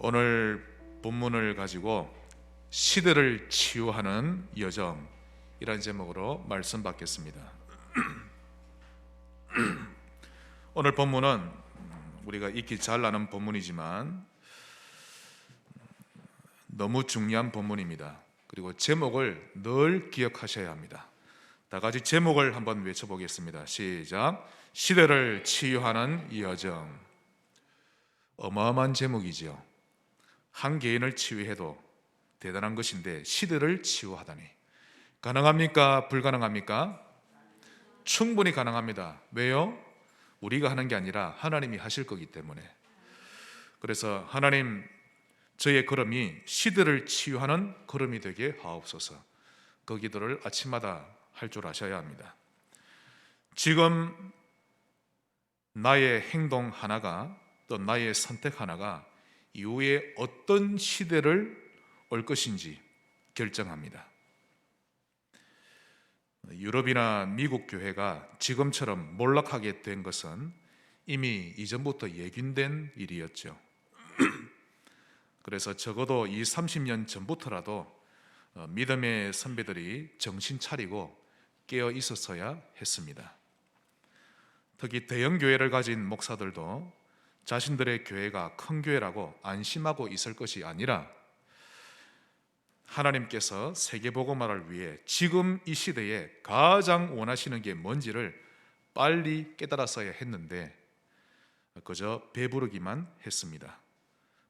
오늘 본문을 가지고 시대를 치유하는 여정, 이란 제목으로 말씀 받겠습니다. 오늘 본문은 우리가 익히 잘 아는 본문이지만 너무 중요한 본문입니다. 그리고 제목을 늘 기억하셔야 합니다. 다 같이 제목을 한번 외쳐보겠습니다. 시작. 시대를 치유하는 여정. 어마어마한 제목이죠. 한 개인을 치유해도 대단한 것인데 시대를 치유하다니 가능합니까? 불가능합니까? 충분히 가능합니다. 왜요? 우리가 하는 게 아니라 하나님이 하실 거기 때문에. 그래서 하나님, 저의 걸음이 시대를 치유하는 걸음이 되게 하옵소서. 그 기도를 아침마다 할 줄 아셔야 합니다. 지금 나의 행동 하나가, 또 나의 선택 하나가 이후에 어떤 시대를 올 것인지 결정합니다. 유럽이나 미국 교회가 지금처럼 몰락하게 된 것은 이미 이전부터 예견된 일이었죠. 그래서 적어도 30년 전부터라도 믿음의 선배들이 정신 차리고 깨어 있었어야 했습니다. 특히 대형 교회를 가진 목사들도 자신들의 교회가 큰 교회라고 안심하고 있을 것이 아니라 하나님께서 세계복음화를 위해 지금 이 시대에 가장 원하시는 게 뭔지를 빨리 깨달았어야 했는데 그저 배부르기만 했습니다.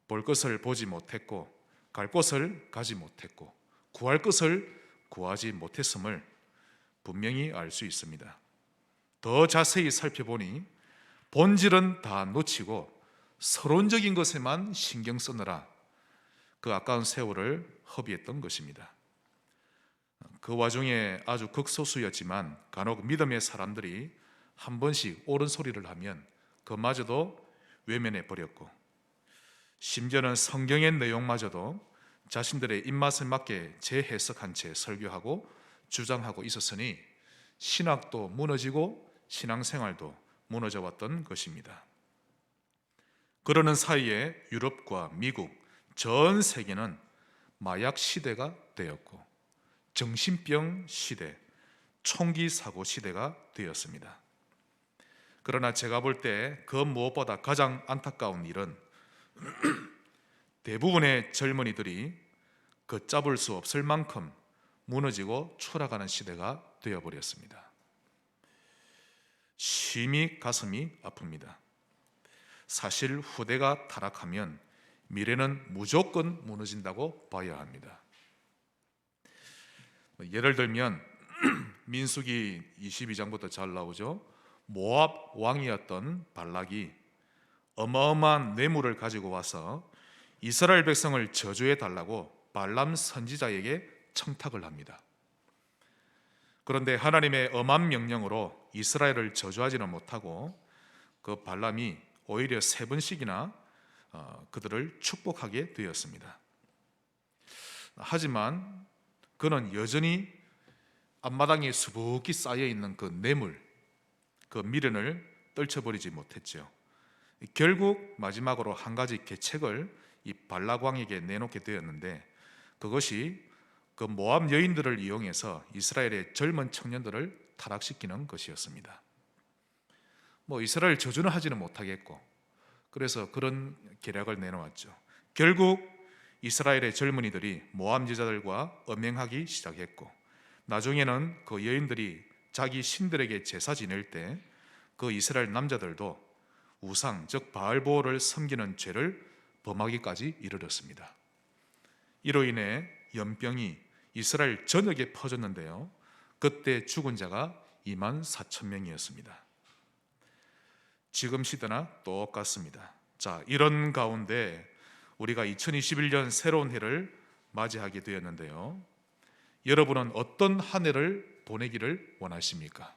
볼 것을 보지 못했고, 갈 곳을 가지 못했고, 구할 것을 구하지 못했음을 분명히 알 수 있습니다. 더 자세히 살펴보니 본질은 다 놓치고 서론적인 것에만 신경 쓰느라 그 아까운 세월을 허비했던 것입니다. 그 와중에 아주 극소수였지만 간혹 믿음의 사람들이 한 번씩 옳은 소리를 하면 그마저도 외면해 버렸고, 심지어는 성경의 내용마저도 자신들의 입맛에 맞게 재해석한 채 설교하고 주장하고 있었으니 신학도 무너지고 신앙생활도 무너져 왔던 것입니다. 그러는 사이에 유럽과 미국, 전 세계는 마약 시대가 되었고 정신병 시대, 총기 사고 시대가 되었습니다. 그러나 제가 볼 때 그 무엇보다 가장 안타까운 일은 대부분의 젊은이들이 걷잡을 수 없을 만큼 무너지고 추락하는 시대가 되어버렸습니다. 심히 가슴이 아픕니다. 사실 후대가 타락하면 미래는 무조건 무너진다고 봐야 합니다. 예를 들면 민수기 22장부터 잘 나오죠. 모압 왕이었던 발락이 어마어마한 뇌물을 가지고 와서 이스라엘 백성을 저주해 달라고 발람 선지자에게 청탁을 합니다. 그런데 하나님의 엄한 명령으로 이스라엘을 저주하지는 못하고 그 발람이 오히려 3번씩이나 그들을 축복하게 되었습니다. 하지만 그는 여전히 앞마당에 수북히 쌓여있는 그 뇌물, 그 미련을 떨쳐버리지 못했죠. 결국 마지막으로 한 가지 계책을 이 발락 왕에게 내놓게 되었는데, 그것이 그 모압 여인들을 이용해서 이스라엘의 젊은 청년들을 타락시키는 것이었습니다. 이스라엘 저주는 하지는 못하겠고, 그래서 그런 계략을 내놓았죠. 결국 이스라엘의 젊은이들이 모압 여자들과 음행하기 시작했고, 나중에는 그 여인들이 자기 신들에게 제사 지낼 때 그 이스라엘 남자들도 우상, 즉 바알보올을 섬기는 죄를 범하기까지 이르렀습니다. 이로 인해 연병이 이스라엘 전역에 퍼졌는데요, 그때 죽은 자가 24,000명이었습니다. 지금 시대나 똑같습니다. 자, 이런 가운데 우리가 2021년 새로운 해를 맞이하게 되었는데요, 여러분은 어떤 한 해를 보내기를 원하십니까?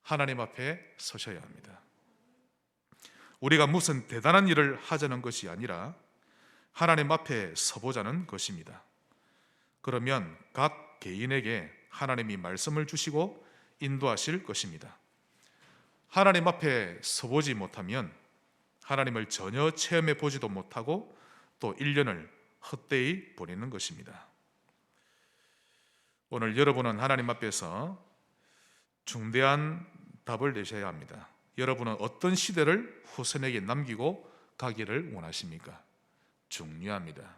하나님 앞에 서셔야 합니다. 우리가 무슨 대단한 일을 하자는 것이 아니라 하나님 앞에 서보자는 것입니다. 그러면 각 개인에게 하나님이 말씀을 주시고 인도하실 것입니다. 하나님 앞에 서보지 못하면 하나님을 전혀 체험해 보지도 못하고 또 1년을 헛되이 보내는 것입니다. 오늘 여러분은 하나님 앞에서 중대한 답을 내셔야 합니다. 여러분은 어떤 시대를 후손에게 남기고 가기를 원하십니까? 중요합니다.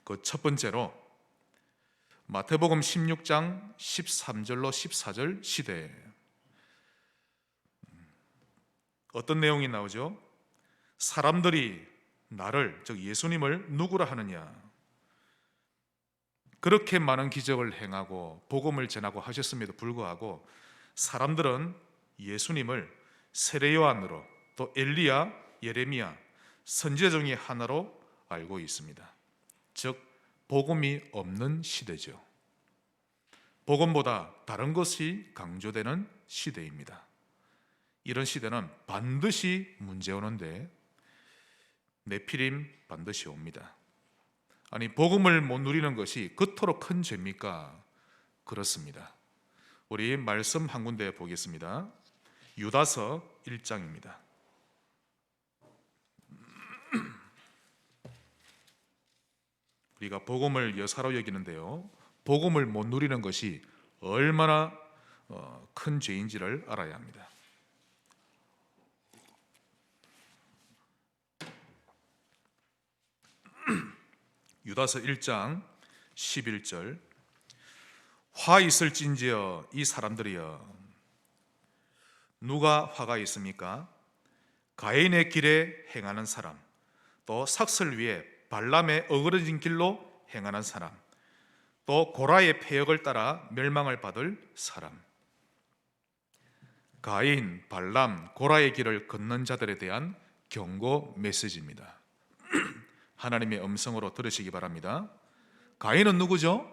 그 첫 번째로 마태복음 16장 13절로 14절 시대에 어떤 내용이 나오죠? 사람들이 나를, 즉 예수님을 누구라 하느냐? 그렇게 많은 기적을 행하고 복음을 전하고 하셨음에도 불구하고 사람들은 예수님을 세례 요한으로, 또 엘리야, 예레미야 선지자 중에 하나로 알고 있습니다. 즉 복음이 없는 시대죠. 복음보다 다른 것이 강조되는 시대입니다. 이런 시대는 반드시 문제 오는데 네피림 반드시 옵니다. 아니, 복음을 못 누리는 것이 그토록 큰 죄입니까? 그렇습니다. 우리 말씀 한 군데 보겠습니다. 유다서 1장입니다. 우리가 복음을 여사로 여기는데요, 복음을 못 누리는 것이 얼마나 큰 죄인지를 알아야 합니다. 유다서 1장 11절, 화 있을진지여 이 사람들이여. 누가 화가 있습니까? 가인의 길에 행하는 사람, 또 삭슬 위에 발람의 어그러진 길로 행하는 사람, 또 고라의 패역을 따라 멸망을 받을 사람. 가인, 발람, 고라의 길을 걷는 자들에 대한 경고 메시지입니다. 하나님의 음성으로 들으시기 바랍니다. 가인은 누구죠?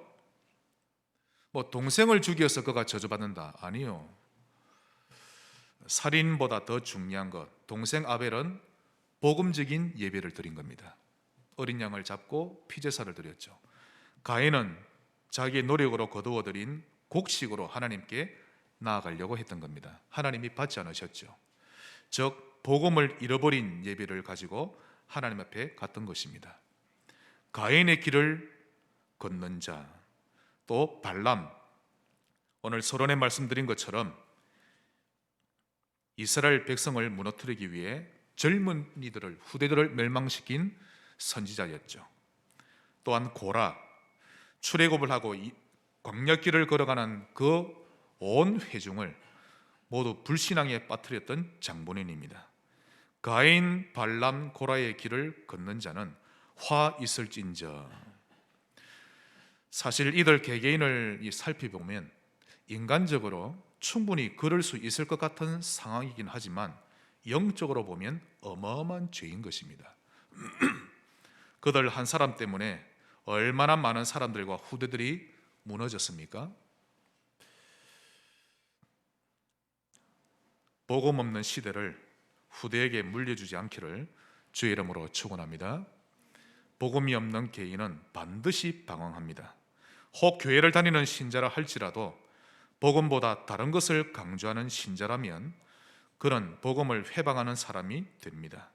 동생을 죽여서 그가 저주받는다? 아니요. 살인보다 더 중요한 것, 동생 아벨은 복음적인 예배를 드린 겁니다. 어린 양을 잡고 피제사를 드렸죠. 가인은 자기의 노력으로 거두어들인 곡식으로 하나님께 나아가려고 했던 겁니다. 하나님이 받지 않으셨죠. 즉 복음을 잃어버린 예배를 가지고 하나님 앞에 갔던 것입니다. 가인의 길을 걷는 자, 또 발람, 오늘 서론에 말씀드린 것처럼 이스라엘 백성을 무너뜨리기 위해 젊은이들을, 후대들을 멸망시킨 선지자였죠. 또한 고라, 출애굽을 하고 광야길을 걸어가는 그 온 회중을 모두 불신앙에 빠뜨렸던 장본인입니다. 가인, 발람, 고라의 길을 걷는 자는 화 있을진저. 사실 이들 개개인을 살펴보면 인간적으로 충분히 그럴 수 있을 것 같은 상황이긴 하지만 영적으로 보면 어마어마한 죄인 것입니다. 그들 한 사람 때문에 얼마나 많은 사람들과 후대들이 무너졌습니까? 복음 없는 시대를 후대에게 물려주지 않기를 주의 이름으로 축원합니다. 복음이 없는 개인은 반드시 방황합니다. 혹 교회를 다니는 신자라 할지라도 복음보다 다른 것을 강조하는 신자라면 그는 복음을 회방하는 사람이 됩니다.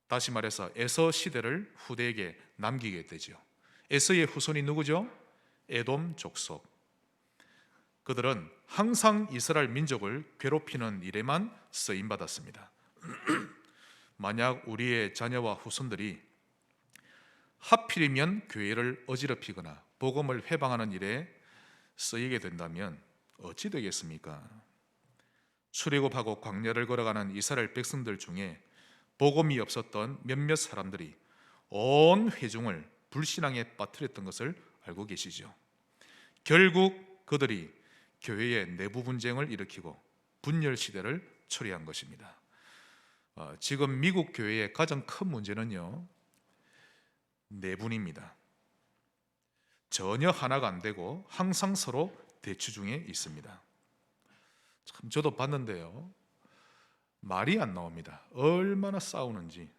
다시 말해서 에서 시대를 후대에게 남기게 되죠. 에서의 후손이 누구죠? 에돔 족속. 그들은 항상 이스라엘 민족을 괴롭히는 일에만 쓰임받았습니다. 만약 우리의 자녀와 후손들이 하필이면 교회를 어지럽히거나 복음을 회방하는 일에 쓰이게 된다면 어찌 되겠습니까? 출애굽하고 광야를 걸어가는 이스라엘 백성들 중에 복음이 없었던 몇몇 사람들이 온 회중을 불신앙에 빠뜨렸던 것을 알고 계시죠. 결국 그들이 교회의 내부 분쟁을 일으키고 분열 시대를 초래한 것입니다. 지금 미국 교회의 가장 큰 문제는요, 내분입니다. 전혀 하나가 안 되고 항상 서로 대치 중에 있습니다. 참 저도 봤는데요, 말이 안 나옵니다. 얼마나 싸우는지.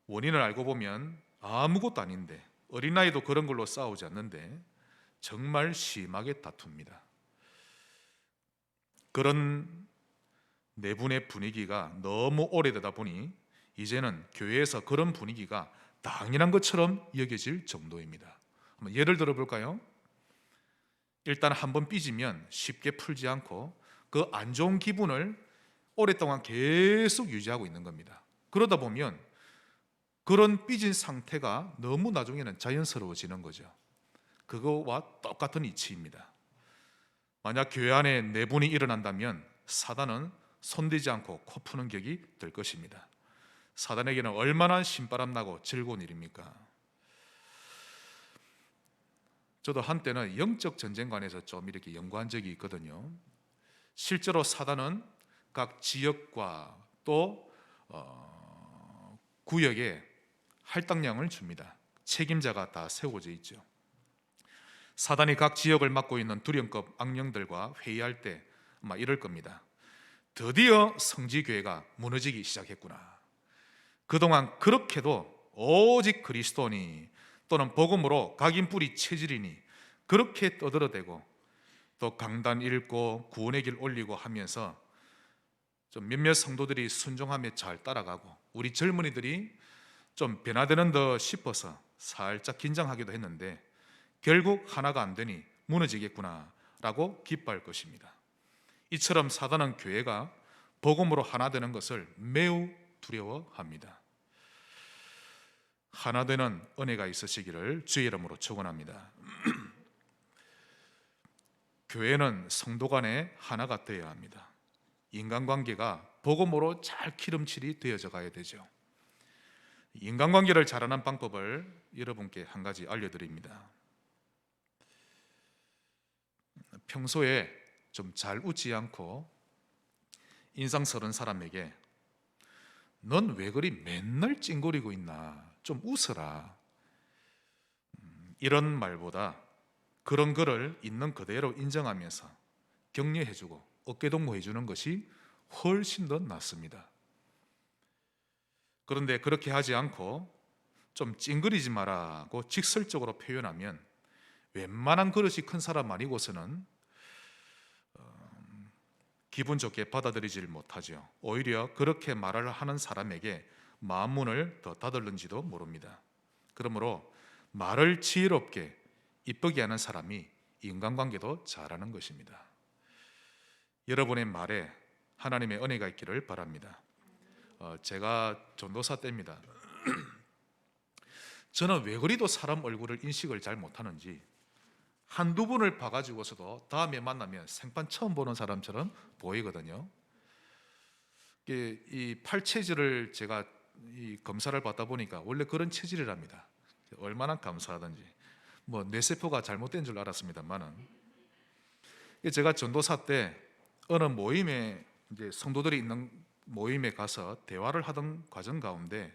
원인을 알고 보면 아무것도 아닌데, 어린아이도 그런 걸로 싸우지 않는데 정말 심하게 다툽니다. 그런 내분의 분위기가 너무 오래되다 보니 이제는 교회에서 그런 분위기가 당연한 것처럼 여겨질 정도입니다. 한번 예를 들어 볼까요? 일단 한번 삐지면 쉽게 풀지 않고 그 안 좋은 기분을 오랫동안 계속 유지하고 있는 겁니다. 그러다 보면 그런 삐진 상태가 너무 나중에는 자연스러워지는 거죠. 그거와 똑같은 이치입니다. 만약 교회 안에 내분이 일어난다면 사단은 손대지 않고 코 푸는 격이 될 것입니다. 사단에게는 얼마나 신바람나고 즐거운 일입니까? 저도 한때는 영적 전쟁관에서 좀 이렇게 연구한 적이 있거든요. 실제로 사단은 각 지역과 또 구역에 할당량을 줍니다. 책임자가 다 세워져 있죠. 사단이 각 지역을 맡고 있는 두령급 악령들과 회의할 때 아마 이럴 겁니다. 드디어 성지교회가 무너지기 시작했구나. 그동안 그렇게도 오직 그리스도니 또는 복음으로 각인 뿌리 체질이니 그렇게 떠들어대고 또 강단 읽고 구원의 길 올리고 하면서 좀 몇몇 성도들이 순종하며 잘 따라가고 우리 젊은이들이 좀 변화되는 듯 싶어서 살짝 긴장하기도 했는데 결국 하나가 안 되니 무너지겠구나 라고 기뻐할 것입니다. 이처럼 사단은 교회가 복음으로 하나 되는 것을 매우 두려워합니다. 하나 되는 은혜가 있으시기를 주의 이름으로 축원합니다. 교회는 성도 간에 하나가 되어야 합니다. 인간관계가 복음으로 잘 기름칠이 되어져 가야 되죠. 인간관계를 잘하는 방법을 여러분께 한 가지 알려드립니다. 평소에 좀 잘 웃지 않고 인상스러운 사람에게 넌 왜 그리 맨날 찡그리고 있나? 좀 웃어라. 이런 말보다 그런 글을 있는 그대로 인정하면서 격려해주고 어깨동무해주는 것이 훨씬 더 낫습니다. 그런데 그렇게 하지 않고 좀 찡그리지 마라고 직설적으로 표현하면 웬만한 그릇이 큰 사람 아니고서는 기분 좋게 받아들이질 못하죠. 오히려 그렇게 말을 하는 사람에게 마음문을 더 닫을는지도 모릅니다. 그러므로 말을 지혜롭게 이쁘게 하는 사람이 인간관계도 잘하는 것입니다. 여러분의 말에 하나님의 은혜가 있기를 바랍니다. 제가 전도사 때입니다. 저는 왜 그리도 사람 얼굴을 인식을 잘 못하는지 한두 번을 봐가지고서도 다음에 만나면 생판 처음 보는 사람처럼 보이거든요. 이 팔체질을 제가 이 검사를 받다 보니까 원래 그런 체질이랍니다. 얼마나 감사하든지 뭐 뇌세포가 잘못된 줄 알았습니다만은 제가 전도사 때 어느 모임에 이제 성도들이 있는 모임에 가서 대화를 하던 과정 가운데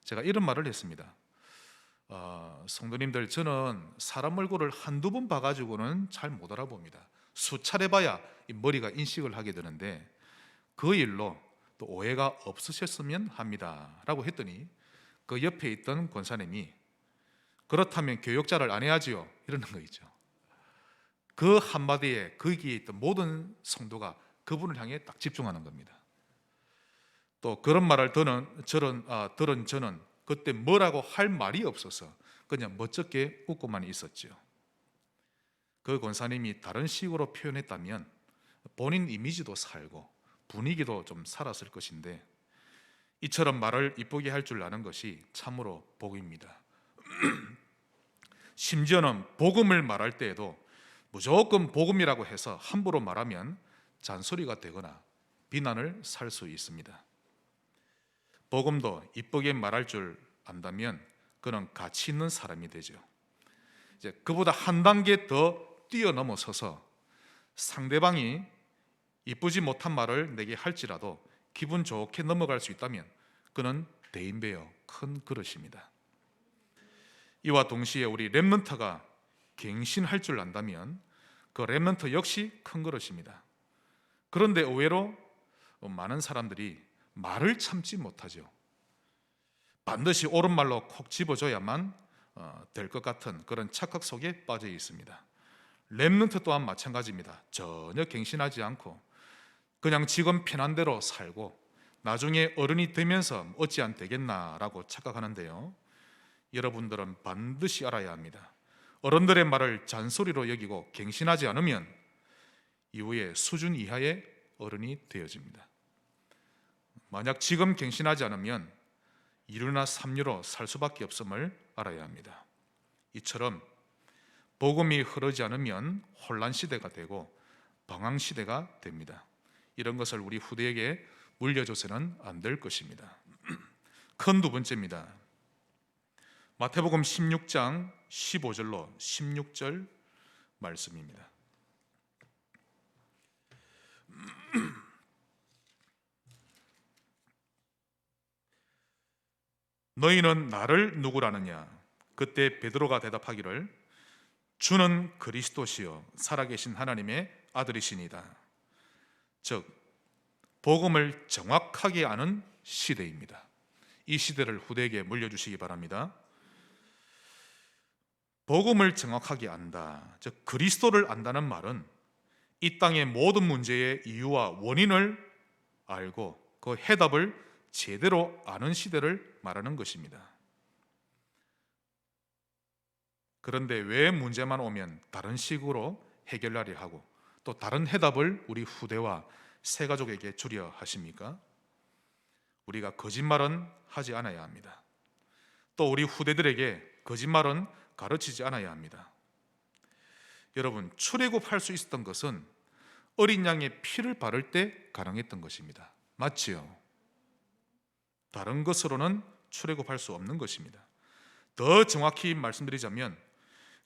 제가 이런 말을 했습니다. 성도님들, 저는 사람 얼굴을 한두 번 봐가지고는 잘 못 알아봅니다. 수차례 봐야 이 머리가 인식을 하게 되는데 그 일로 또 오해가 없으셨으면 합니다 라고 했더니 그 옆에 있던 권사님이 그렇다면 교역자를 안 해야지요 이러는 거 있죠. 그 한마디에 거기에 있던 모든 성도가 그분을 향해 딱 집중하는 겁니다. 또 그런 말을 들은 저는 그때 뭐라고 할 말이 없어서 그냥 멋쩍게 웃고만 있었죠. 그 권사님이 다른 식으로 표현했다면 본인 이미지도 살고 분위기도 좀 살았을 것인데 이처럼 말을 이쁘게 할 줄 아는 것이 참으로 복입니다. 심지어는 복음을 말할 때에도 무조건 복음이라고 해서 함부로 말하면 잔소리가 되거나 비난을 살 수 있습니다. 복음도 이쁘게 말할 줄 안다면 그는 가치 있는 사람이 되죠. 이제 그보다 한 단계 더 뛰어넘어서서 상대방이 이쁘지 못한 말을 내게 할지라도 기분 좋게 넘어갈 수 있다면 그는 대인배여 큰 그릇입니다. 이와 동시에 우리 렘넌트가 갱신할 줄 안다면 그 렘넌트 역시 큰 그릇입니다. 그런데 의외로 많은 사람들이 말을 참지 못하죠. 반드시 옳은 말로 콕 집어줘야만 될 것 같은 그런 착각 속에 빠져 있습니다. 렘넌트 또한 마찬가지입니다. 전혀 갱신하지 않고 그냥 지금 편한 대로 살고 나중에 어른이 되면서 어찌 안 되겠나라고 착각하는데요, 여러분들은 반드시 알아야 합니다. 어른들의 말을 잔소리로 여기고 갱신하지 않으면 이후에 수준 이하의 어른이 되어집니다. 만약 지금 갱신하지 않으면 2류나 3류로 살 수밖에 없음을 알아야 합니다. 이처럼 복음이 흐르지 않으면 혼란 시대가 되고 방황 시대가 됩니다. 이런 것을 우리 후대에게 물려줘서는 안 될 것입니다. 큰 두 번째입니다. 마태복음 16장 15절로 16절 말씀입니다. 너희는 나를 누구라느냐? 그때 베드로가 대답하기를 주는 그리스도시요 살아계신 하나님의 아들이시니다. 즉 복음을 정확하게 아는 시대입니다. 이 시대를 후대에게 물려주시기 바랍니다. 복음을 정확하게 안다, 즉 그리스도를 안다는 말은 이 땅의 모든 문제의 이유와 원인을 알고 그 해답을 제대로 아는 시대를 말하는 것입니다. 그런데 왜 문제만 오면 다른 식으로 해결하려 하고 또 다른 해답을 우리 후대와 새가족에게 주려 하십니까? 우리가 거짓말은 하지 않아야 합니다. 또 우리 후대들에게 거짓말은 가르치지 않아야 합니다. 여러분, 출애굽할 수 있었던 것은 어린 양의 피를 바를 때 가능했던 것입니다. 맞지요? 다른 것으로는 출애굽할 수 없는 것입니다. 더 정확히 말씀드리자면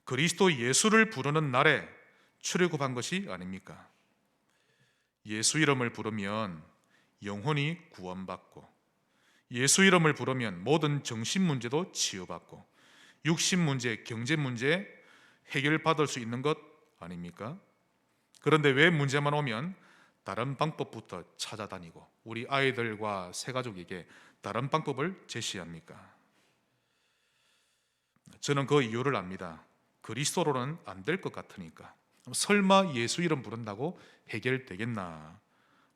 그리스도 예수를 부르는 날에 출애굽한 것이 아닙니까? 예수 이름을 부르면 영혼이 구원받고, 예수 이름을 부르면 모든 정신 문제도 치유받고, 육신 문제, 경제 문제 해결받을 수 있는 것 아닙니까? 그런데 왜 문제만 오면 다른 방법부터 찾아다니고 우리 아이들과 새가족에게 다른 방법을 제시합니까? 저는 그 이유를 압니다. 그리스도로는 안 될 것 같으니까. 설마 예수 이름 부른다고 해결되겠나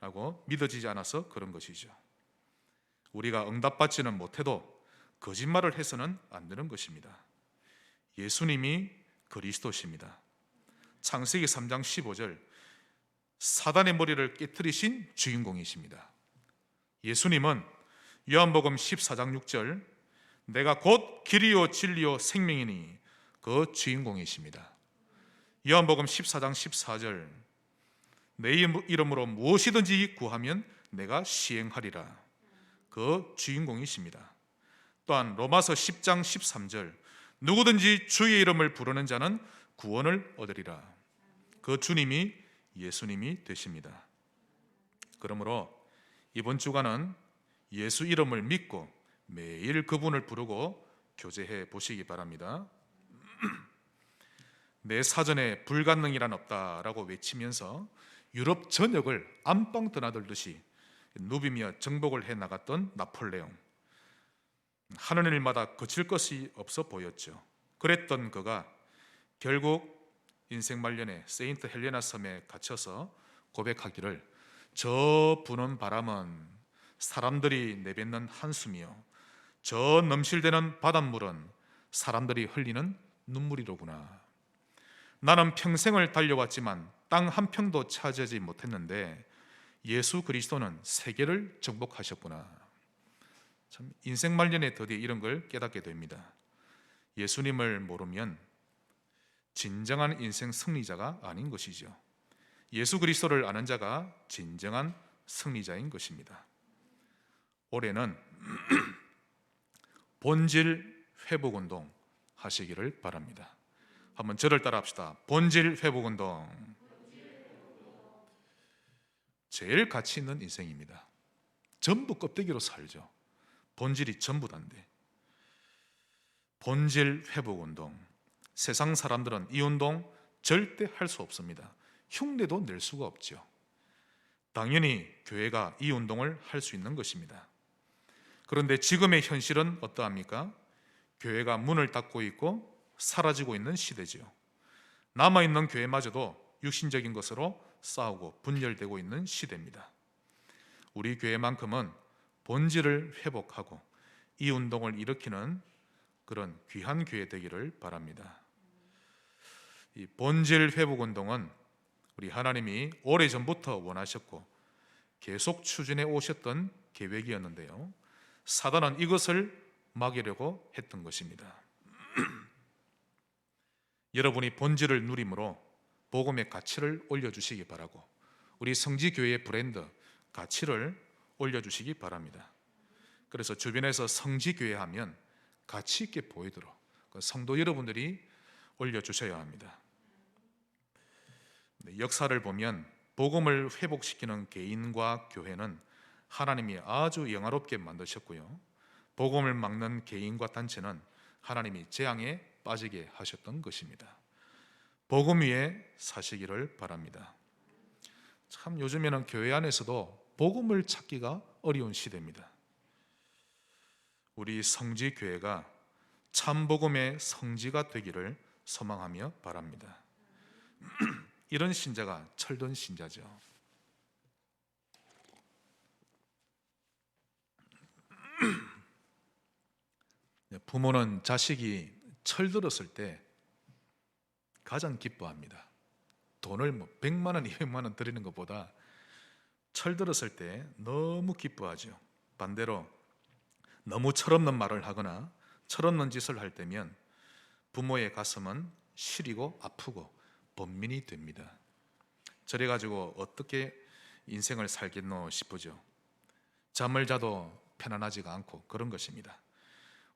라고 믿어지지 않아서 그런 것이죠. 우리가 응답받지는 못해도 거짓말을 해서는 안 되는 것입니다. 예수님이 그리스도십니다. 창세기 3장 15절, 사단의 머리를 깨뜨리신 주인공이십니다. 예수님은 요한복음 14장 6절, 내가 곧 길이요 진리요 생명이니 그 주인공이십니다. 요한복음 14장 14절, 내 이름으로 무엇이든지 구하면 내가 시행하리라. 그 주인공이십니다. 또한 로마서 10장 13절, 누구든지 주의 이름을 부르는 자는 구원을 얻으리라. 그 주님이 예수님이 되십니다. 그러므로 이번 주간은 예수 이름을 믿고 매일 그분을 부르고 교제해 보시기 바랍니다. 내 사전에 불가능이란 없다라고 외치면서 유럽 전역을 안방 드나들듯이 누비며 정복을 해 나갔던 나폴레옹, 하는 일마다 거칠 것이 없어 보였죠. 그랬던 그가 결국 인생 말년에 세인트 헬레나 섬에 갇혀서 고백하기를 저 부는 바람은 사람들이 내뱉는 한숨이요, 저 넘실대는 바닷물은 사람들이 흘리는 눈물이로구나. 나는 평생을 달려왔지만 땅 한 평도 차지하지 못했는데 예수 그리스도는 세계를 정복하셨구나. 참 인생 말년에 드디어 이런 걸 깨닫게 됩니다. 예수님을 모르면 진정한 인생 승리자가 아닌 것이죠. 예수 그리스도를 아는 자가 진정한 승리자인 것입니다. 올해는 본질 회복 운동 하시기를 바랍니다. 한번 저를 따라 합시다. 본질 회복 운동. 제일 가치 있는 인생입니다. 전부 껍데기로 살죠. 본질이 전부 다인데. 본질 회복 운동. 세상 사람들은 이 운동 절대 할 수 없습니다. 흉내도 낼 수가 없죠. 당연히 교회가 이 운동을 할 수 있는 것입니다. 그런데 지금의 현실은 어떠합니까? 교회가 문을 닫고 있고 사라지고 있는 시대지요. 남아있는 교회마저도 육신적인 것으로 싸우고 분열되고 있는 시대입니다. 우리 교회만큼은 본질을 회복하고 이 운동을 일으키는 그런 귀한 교회 되기를 바랍니다. 이 본질 회복 운동은 우리 하나님이 오래전부터 원하셨고 계속 추진해 오셨던 계획이었는데요, 사단은 이것을 막으려고 했던 것입니다. 여러분이 본질을 누림으로 복음의 가치를 올려주시기 바라고, 우리 성지교회의 브랜드 가치를 올려주시기 바랍니다. 그래서 주변에서 성지교회 하면 가치 있게 보이도록 성도 여러분들이 올려주셔야 합니다. 역사를 보면 복음을 회복시키는 개인과 교회는 하나님이 아주 영화롭게 만드셨고요, 복음을 막는 개인과 단체는 하나님이 재앙에 빠지게 하셨던 것입니다. 복음 위에 사시기를 바랍니다. 참 요즘에는 교회 안에서도 복음을 찾기가 어려운 시대입니다. 우리 성지교회가 참 복음의 성지가 되기를 소망하며 바랍니다. 이런 신자가 철든 신자죠. 부모는 자식이 철들었을 때 가장 기뻐합니다. 돈을 100만 원, 200만 원 드리는 것보다 철들었을 때 너무 기뻐하죠. 반대로 너무 철없는 말을 하거나 철없는 짓을 할 때면 부모의 가슴은 시리고 아프고 번민이 됩니다. 저래 가지고 어떻게 인생을 살겠노 싶으죠. 잠을 자도 편안하지가 않고 그런 것입니다.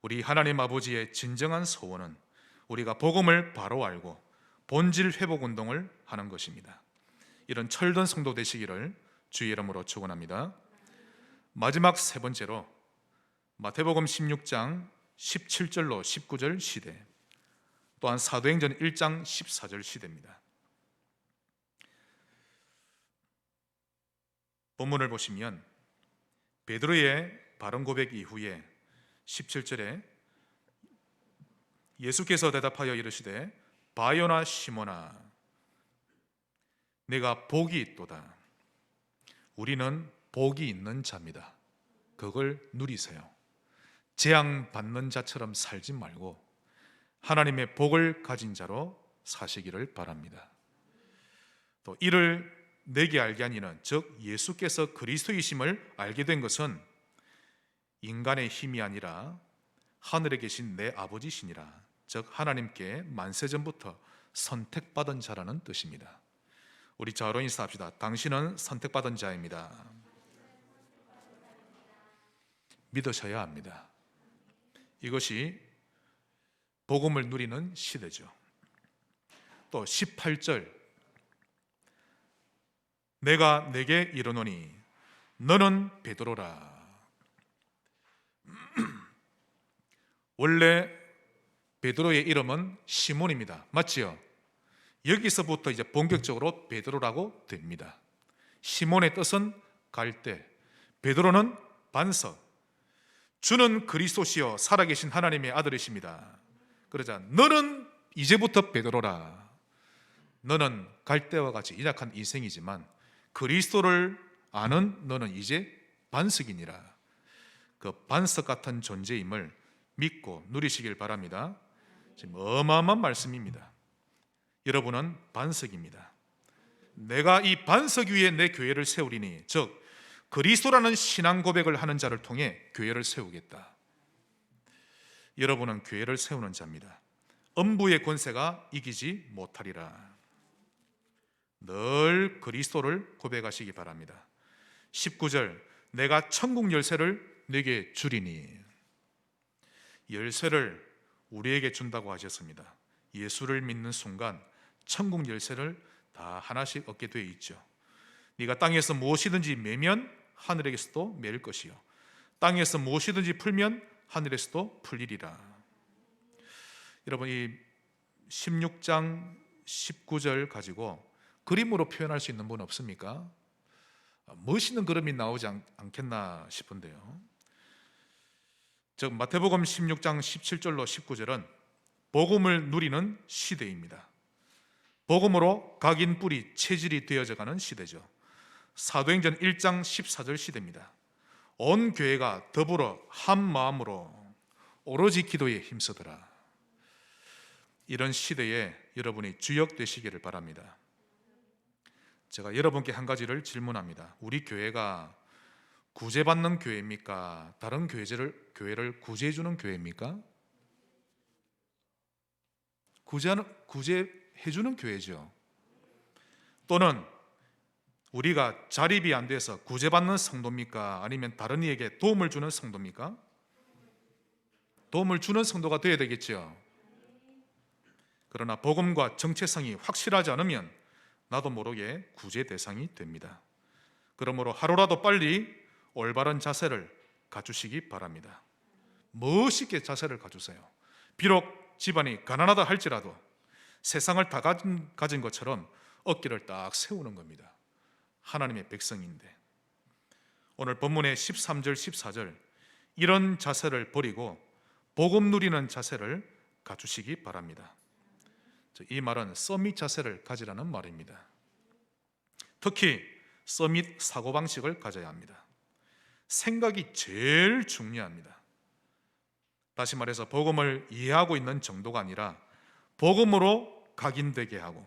우리 하나님 아버지의 진정한 소원은 우리가 복음을 바로 알고 본질 회복 운동을 하는 것입니다. 이런 철든 성도 되시기를 주의 이름으로 축원합니다. 마지막 세 번째로 마태복음 16장 17절로 19절 시대, 또한 사도행전 1장 14절 시대입니다. 본문을 보시면 베드로의 바른 고백 이후에 17절에 예수께서 대답하여 이르시되 바요나 시몬아 내가 복이 있도다. 우리는 복이 있는 자입니다. 그걸 누리세요. 재앙 받는 자처럼 살지 말고 하나님의 복을 가진 자로 사시기를 바랍니다. 또 이를 내게 알게 하니는, 즉 예수께서 그리스도이심을 알게 된 것은 인간의 힘이 아니라 하늘에 계신 내 아버지시니라, 즉 하나님께 만세전부터 선택받은 자라는 뜻입니다. 우리 자로 인사합시다. 당신은 선택받은 자입니다. 믿으셔야 합니다. 이것이 복음을 누리는 시대죠. 또 18절 내가 내게 이르노니 너는 베드로라. 원래 베드로의 이름은 시몬입니다. 맞지요? 여기서부터 이제 본격적으로 베드로라고 됩니다. 시몬의 뜻은 갈대, 베드로는 반석. 주는 그리스도시요 살아계신 하나님의 아들이십니다. 그러자 너는 이제부터 베드로라. 너는 갈대와 같이 연약한 인생이지만 그리스도를 아는 너는 이제 반석이니라. 그 반석 같은 존재임을 믿고 누리시길 바랍니다. 지금 어마어마한 말씀입니다. 여러분은 반석입니다. 내가 이 반석 위에 내 교회를 세우리니, 즉 그리스도라는 신앙 고백을 하는 자를 통해 교회를 세우겠다. 여러분은 교회를 세우는 자입니다. 음부의 권세가 이기지 못하리라. 늘 그리스도를 고백하시기 바랍니다. 19절 내가 천국 열쇠를 내게 주리니, 열쇠를 우리에게 준다고 하셨습니다. 예수를 믿는 순간 천국 열쇠를 다 하나씩 얻게 되어 있죠. 네가 땅에서 무엇이든지 매면 하늘에게서도 매일 것이요 땅에서 무엇이든지 풀면 하늘에서도 풀리리라. 여러분, 이 16장 19절 가지고 그림으로 표현할 수 있는 분 없습니까? 멋있는 그림이 나오지 않겠나 싶은데요. 즉 마태복음 16장 17절로 19절은 복음을 누리는 시대입니다. 복음으로 각인 뿌리 체질이 되어져가는 시대죠. 사도행전 1장 14절 시대입니다. 온 교회가 더불어 한 마음으로 오로지 기도에 힘쓰더라. 이런 시대에 여러분이 주역 되시기를 바랍니다. 제가 여러분께 한 가지를 질문합니다. 우리 교회가 구제받는 교회입니까? 다른 교회를 구제해주는 교회입니까? 구제해주는 교회죠. 또는 우리가 자립이 안 돼서 구제받는 성도입니까? 아니면 다른 이에게 도움을 주는 성도입니까? 도움을 주는 성도가 되어야 되겠죠. 그러나 복음과 정체성이 확실하지 않으면 나도 모르게 구제 대상이 됩니다. 그러므로 하루라도 빨리 올바른 자세를 갖추시기 바랍니다. 멋있게 자세를 갖추세요. 비록 집안이 가난하다 할지라도 세상을 다 가진 것처럼 어깨를 딱 세우는 겁니다. 하나님의 백성인데. 오늘 본문의 13절 14절 이런 자세를 버리고 복음 누리는 자세를 갖추시기 바랍니다. 이 말은 서밋 자세를 가지라는 말입니다. 특히 서밋 사고방식을 가져야 합니다. 생각이 제일 중요합니다. 다시 말해서 복음을 이해하고 있는 정도가 아니라 복음으로 각인되게 하고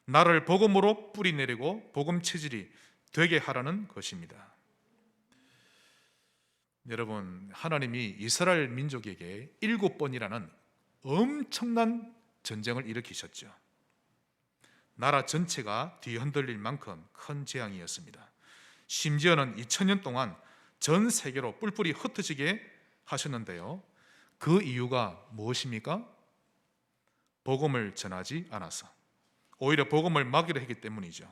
나를 복음으로 뿌리내리고 복음 체질이 되게 하라는 것입니다. 여러분, 하나님이 이스라엘 민족에게 7번이라는 엄청난 전쟁을 일으키셨죠. 나라 전체가 뒤흔들릴 만큼 큰 재앙이었습니다. 심지어는 2000년 동안 전 세계로 뿔뿔이 흩어지게 하셨는데요. 그 이유가 무엇입니까? 복음을 전하지 않아서, 오히려 복음을 막으려 했기 때문이죠.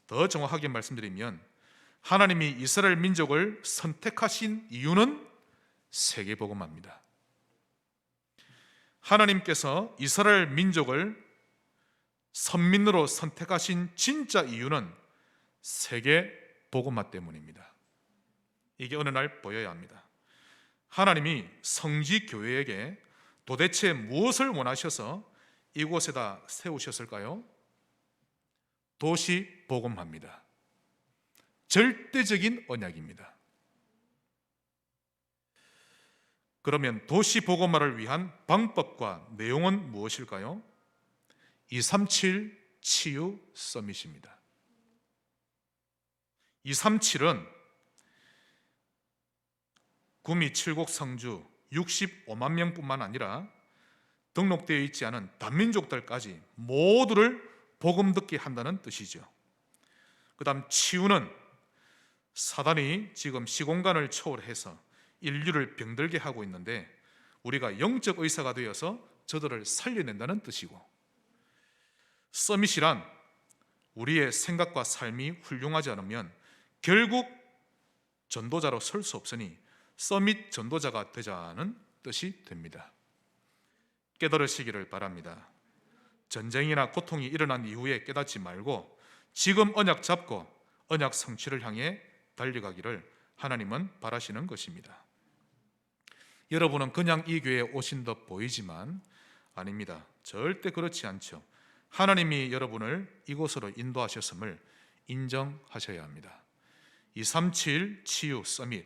더 정확하게 말씀드리면 하나님이 이스라엘 민족을 선택하신 이유는 세계복음화입니다. 하나님께서 이스라엘 민족을 선민으로 선택하신 진짜 이유는 세계복음화 때문입니다. 이게 어느 날 보여야 합니다. 하나님이 성지교회에게 도대체 무엇을 원하셔서 이곳에다 세우셨을까요? 도시복음화입니다. 절대적인 언약입니다. 그러면 도시복음화를 위한 방법과 내용은 무엇일까요? 237 치유 서밋입니다. 237은 구미 칠곡 성주 65만 명뿐만 아니라 등록되어 있지 않은 단민족들까지 모두를 복음 듣게 한다는 뜻이죠. 그 다음 치유는 사단이 지금 시공간을 초월해서 인류를 병들게 하고 있는데 우리가 영적 의사가 되어서 저들을 살려낸다는 뜻이고, 서밋이란 우리의 생각과 삶이 훌륭하지 않으면 결국 전도자로 설 수 없으니 서밋 전도자가 되자는 뜻이 됩니다. 깨달으시기를 바랍니다. 전쟁이나 고통이 일어난 이후에 깨닫지 말고 지금 언약 잡고 언약 성취를 향해 달려가기를 하나님은 바라시는 것입니다. 여러분은 그냥 이 교회에 오신 듯 보이지만 아닙니다. 절대 그렇지 않죠. 하나님이 여러분을 이곳으로 인도하셨음을 인정하셔야 합니다. 237 치유 서밋,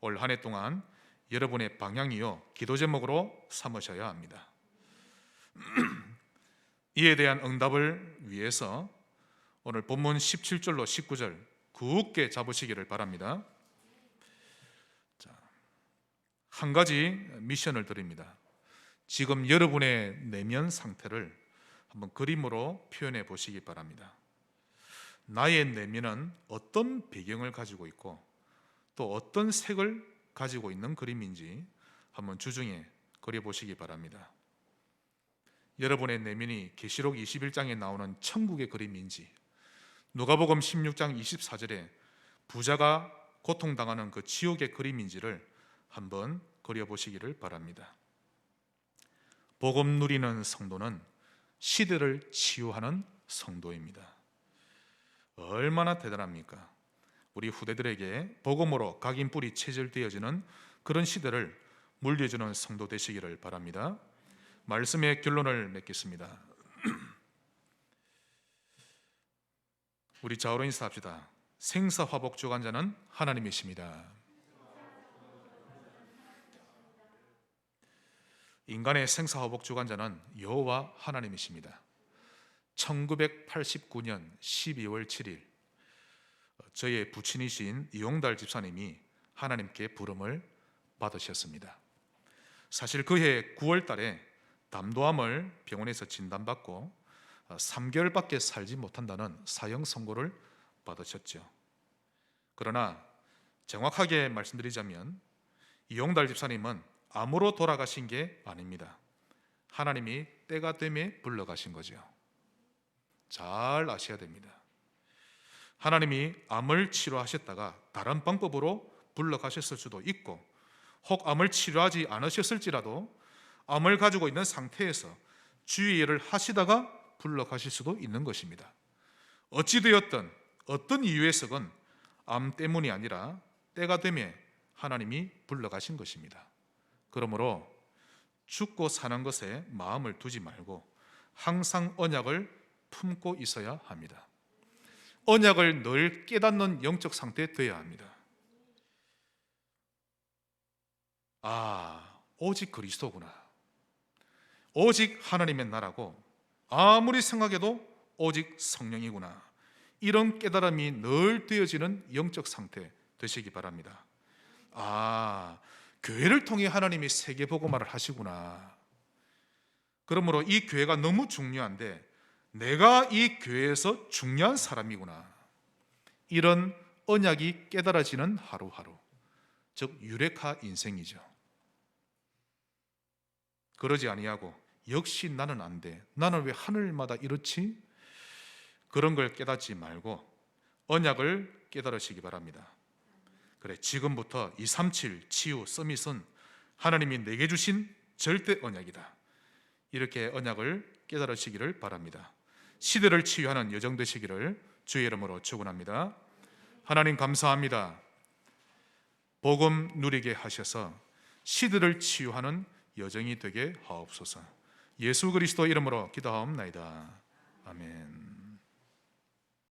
올 한 해 동안 여러분의 방향이요 기도 제목으로 삼으셔야 합니다. 이에 대한 응답을 위해서 오늘 본문 17절로 19절 굳게 잡으시기를 바랍니다. 한 가지 미션을 드립니다. 지금 여러분의 내면 상태를 한번 그림으로 표현해 보시기 바랍니다. 나의 내면은 어떤 배경을 가지고 있고 또 어떤 색을 가지고 있는 그림인지 한번 주중에 그려보시기 바랍니다. 여러분의 내면이 계시록 21장에 나오는 천국의 그림인지, 누가복음 16장 24절에 부자가 고통당하는 그 지옥의 그림인지를 한번 그려보시기를 바랍니다. 복음 누리는 성도는 시대를 치유하는 성도입니다. 얼마나 대단합니까? 우리 후대들에게 복음으로 각인 뿌리 체질되어지는 그런 시대를 물려주는 성도 되시기를 바랍니다. 말씀의 결론을 맺겠습니다. 우리 좌우로 인사합시다. 생사화복 주관자는 하나님이십니다. 인간의 생사화복 주관자는 여호와 하나님이십니다. 1989년 12월 7일 저의 부친이신 이용달 집사님이 하나님께 부름을 받으셨습니다. 사실 그해 9월 달에 담도암을 병원에서 진단받고 3개월밖에 살지 못한다는 사형 선고를 받으셨죠. 그러나 정확하게 말씀드리자면 이용달 집사님은 암으로 돌아가신 게 아닙니다. 하나님이 때가 됨에 불러가신 거죠. 잘 아셔야 됩니다. 하나님이 암을 치료하셨다가 다른 방법으로 불러가셨을 수도 있고, 혹 암을 치료하지 않으셨을지라도 암을 가지고 있는 상태에서 주의 일을 하시다가 불러가실 수도 있는 것입니다. 어찌되었든 어떤 이유에서건 암 때문이 아니라 때가 되면 하나님이 불러가신 것입니다. 그러므로 죽고 사는 것에 마음을 두지 말고 항상 언약을 품고 있어야 합니다. 언약을 늘 깨닫는 영적 상태에 되어야 합니다. 오직 그리스도구나, 오직 하나님의 나라고, 아무리 생각해도 오직 성령이구나, 이런 깨달음이 늘 되어지는 영적 상태 되시기 바랍니다. 교회를 통해 하나님이 세계복음화를 하시구나, 그러므로 이 교회가 너무 중요한데 내가 이 교회에서 중요한 사람이구나, 이런 언약이 깨달아지는 하루하루, 즉 유레카 인생이죠. 그러지 아니하고 역시 나는 안 돼, 나는 왜 하늘마다 이렇지, 그런 걸 깨닫지 말고 언약을 깨달으시기 바랍니다. 그래, 지금부터 237 치유 서밋은 하나님이 내게 주신 절대 언약이다, 이렇게 언약을 깨달으시기를 바랍니다. 시대를 치유하는 여정 되시기를 주의 이름으로 축원합니다. 하나님 감사합니다. 복음 누리게 하셔서 시대를 치유하는 여정이 되게 하옵소서. 예수 그리스도 이름으로 기도하옵나이다. 아멘.